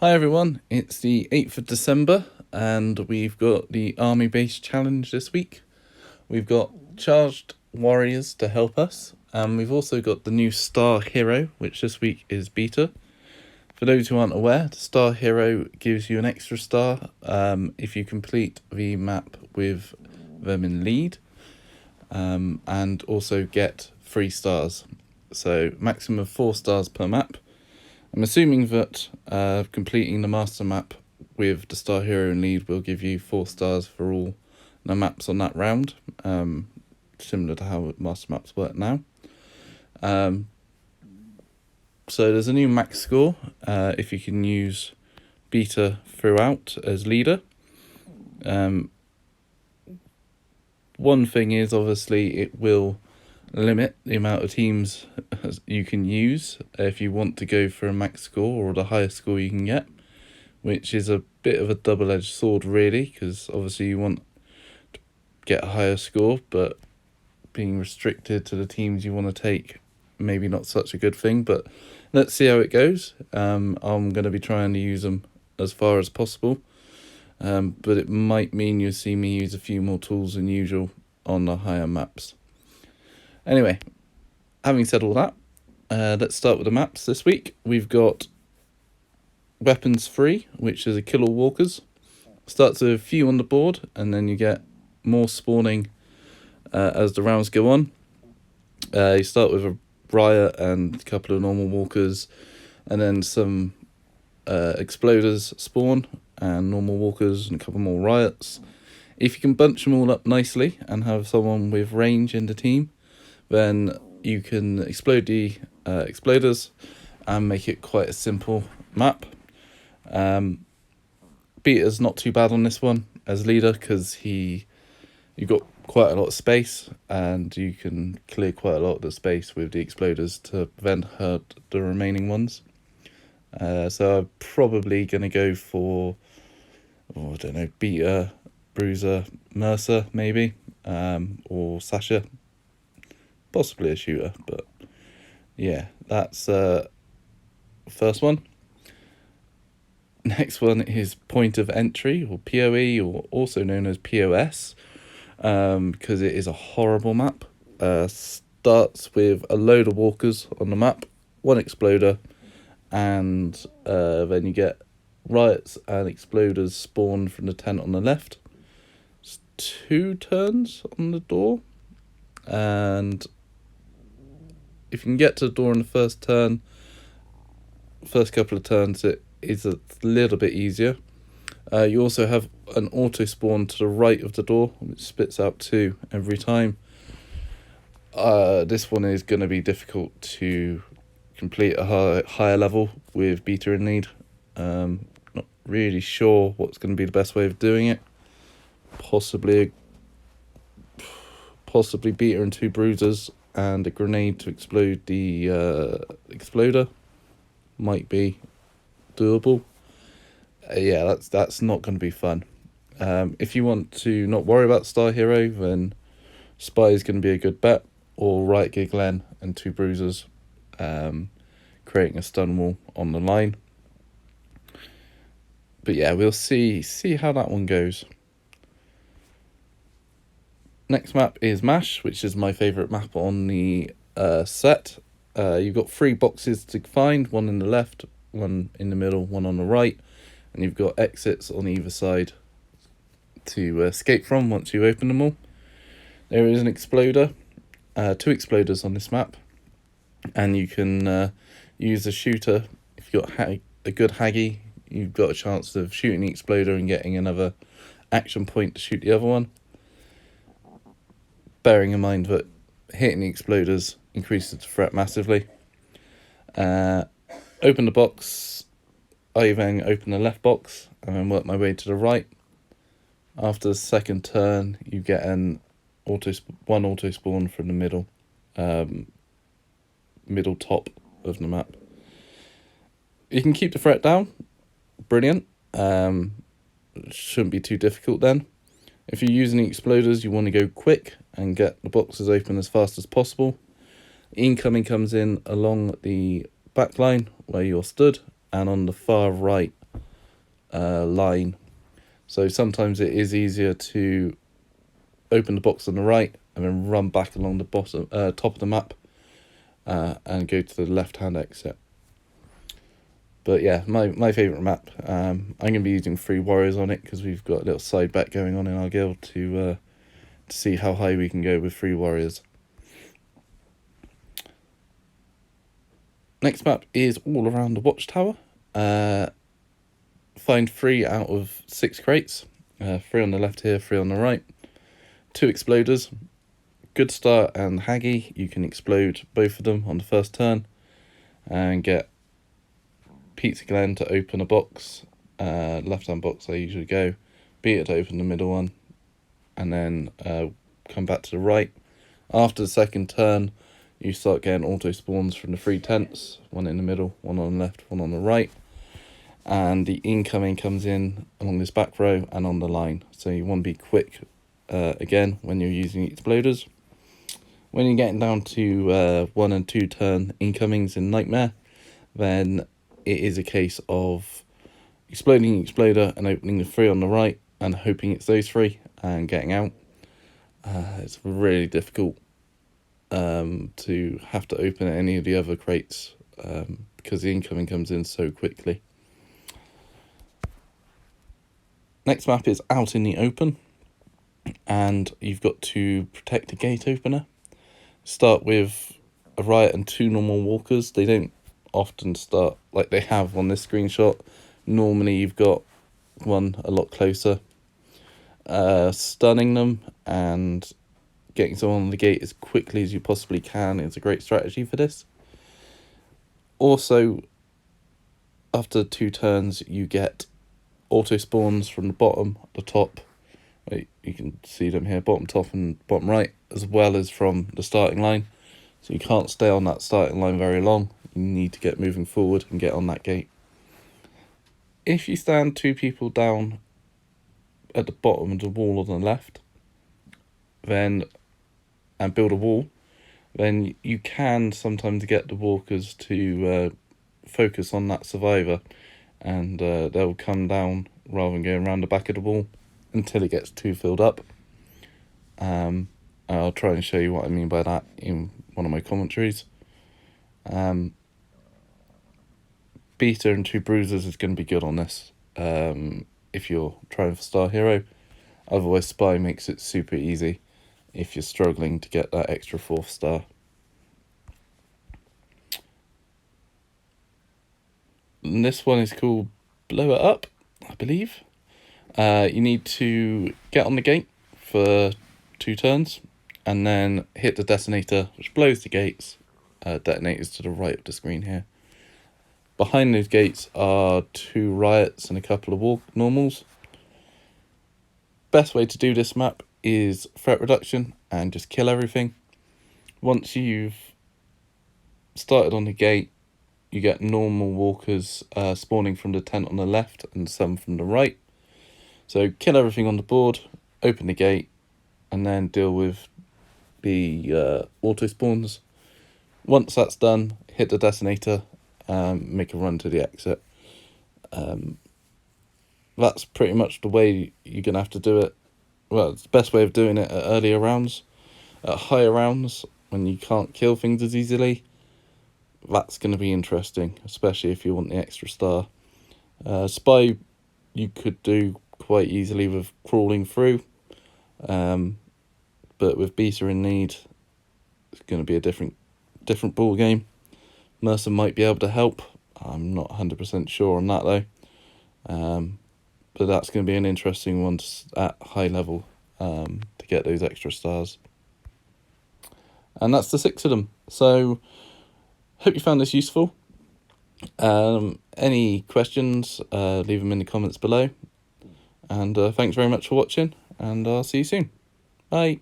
Hi everyone, it's the 8th of December and we've got the Army Base Challenge this week. We've got charged warriors to help us, and we've also got the new Star Hero, which this week is beta. For those who aren't aware, the Star Hero gives you an extra star if you complete the map with them in lead, and also get 3 stars. So maximum of 4 stars per map. I'm assuming that completing the master map with the Star Hero in lead will give you 4 stars for all the maps on that round, similar to how master maps work now. So there's a new max score if you can use beta throughout as leader. One thing is, obviously, it will limit the amount of teams you can use if you want to go for a max score or the highest score you can get, which is a bit of a double-edged sword really, because obviously you want to get a higher score, but being restricted to the teams you want to take, maybe not such a good thing. But let's see how it goes. I'm going to be trying to use them as far as possible, but it might mean you'll see me use a few more tools than usual on the higher maps. Anyway, having said all that, let's start with the maps this week. We've got Weapons 3, which is a kill all walkers. Starts with a few on the board, and then you get more spawning as the rounds go on. You start with a riot and a couple of normal walkers, and then some exploders spawn, and normal walkers, and a couple more riots. If you can bunch them all up nicely and have someone with range in the team, then you can explode the exploders and make it quite a simple map. Beta's not too bad on this one as leader, because you've got quite a lot of space and you can clear quite a lot of the space with the exploders to then hurt the remaining ones. So I'm probably going to go for, I don't know, Beta, Bruiser, Mercer maybe, or Sasha. Possibly a shooter, but yeah, that's first one. Next one is Point of Entry, or PoE, or also known as POS, because it is a horrible map. Starts with a load of walkers on the map, 1 exploder, and then you get riots and exploders spawn from the tent on the left. It's 2 turns on the door, and if you can get to the door in the first turn, first couple of turns, it is a little bit easier. You also have an auto spawn to the right of the door, which spits out 2 every time. This one is going to be difficult to complete a higher level with beta in lead. Not really sure what's going to be the best way of doing it. Possibly beta and 2 bruisers and a grenade to explode the exploder might be doable. Yeah, that's not going to be fun. If you want to not worry about Star Hero, then Spy is going to be a good bet, or Riot Gear Glen and 2 bruisers, creating a stun wall on the line. But yeah, we'll see how that one goes. Next map is MASH, which is my favourite map on the set. You've got 3 boxes to find, 1 in the left, 1 in the middle, 1 on the right, and you've got exits on either side to escape from once you open them all. There is an exploder, 2 exploders on this map, and you can use a shooter. If you've got a good Haggy, you've got a chance of shooting the exploder and getting another action point to shoot the other one. Bearing in mind that hitting the exploders increases the threat massively. Open the box. I then open the left box and then work my way to the right. After the second turn, you get one auto spawn from the middle top of the map. You can keep the threat down. Brilliant. Shouldn't be too difficult then. If you're using the exploders, you want to go quick and get the boxes open as fast as possible. Incoming comes in along the back line where you're stood, and on the far right line. So sometimes it is easier to open the box on the right and then run back along the bottom top of the map and go to the left-hand exit. But yeah, my favourite map. I'm going to be using 3 warriors on it because we've got a little side bet going on in our guild to see how high we can go with 3 warriors. Next map is all around the Watchtower. Find 3 out of 6 crates. 3 on the left here, 3 on the right. 2 exploders. Good Start and Haggy. You can explode both of them on the first turn and get Pizza Glenn to open a box. Left-hand box I usually go. Beat it to open the middle one. And then come back to the right. After the second turn, you start getting auto spawns from the 3 tents. 1 in the middle, 1 on the left, 1 on the right. And the incoming comes in along this back row and on the line. So you want to be quick again when you're using exploders. When you're getting down to 1 and 2 turn incomings in Nightmare, then it is a case of exploding the exploder and opening the 3 on the right and hoping it's those 3 and getting out. It's really difficult to have to open any of the other crates because the incoming comes in so quickly. Next map is out in the open, and you've got to protect a gate opener. Start with a riot and 2 normal walkers. They don't often start like they have on this screenshot. Normally you've got one a lot closer. Stunning them and getting someone on the gate as quickly as you possibly can is a great strategy for this. Also, after 2 turns, you get auto spawns from the bottom, the top. Wait, you can see them here, bottom, top, and bottom right, as well as from the starting line. So you can't stay on that starting line very long. You need to get moving forward and get on that gate. If you stand 2 people down at the bottom of the wall on the left, then and build a wall, then you can sometimes get the walkers to focus on that survivor, and they'll come down rather than going around the back of the wall until it gets too filled up. I'll try and show you what I mean by that in one of my commentaries. Beta and 2 bruisers is going to be good on this if you're trying for Star Hero. Otherwise, Spy makes it super easy if you're struggling to get that extra 4th star. And this one is called Blow It Up, I believe. You need to get on the gate for 2 turns and then hit the detonator, which blows the gates. Detonators to the right of the screen here. Behind those gates are 2 riots and a couple of normals. Best way to do this map is threat reduction and just kill everything. Once you've started on the gate, you get normal walkers spawning from the tent on the left and some from the right. So kill everything on the board, open the gate, and then deal with the auto spawns. Once that's done, hit the detonator, make a run to the exit. That's pretty much the way you're going to have to do it. Well, it's the best way of doing it at earlier rounds. At higher rounds, when you can't kill things as easily, that's going to be interesting, especially if you want the extra star. Spy you could do quite easily with crawling through, but with Beta in need, it's going to be a different ball game. Mercer might be able to help. I'm not 100% sure on that though. But that's going to be an interesting one at high level to get those extra stars. And that's the 6 of them. So, hope you found this useful. Any questions, leave them in the comments below. And thanks very much for watching, and I'll see you soon. Bye.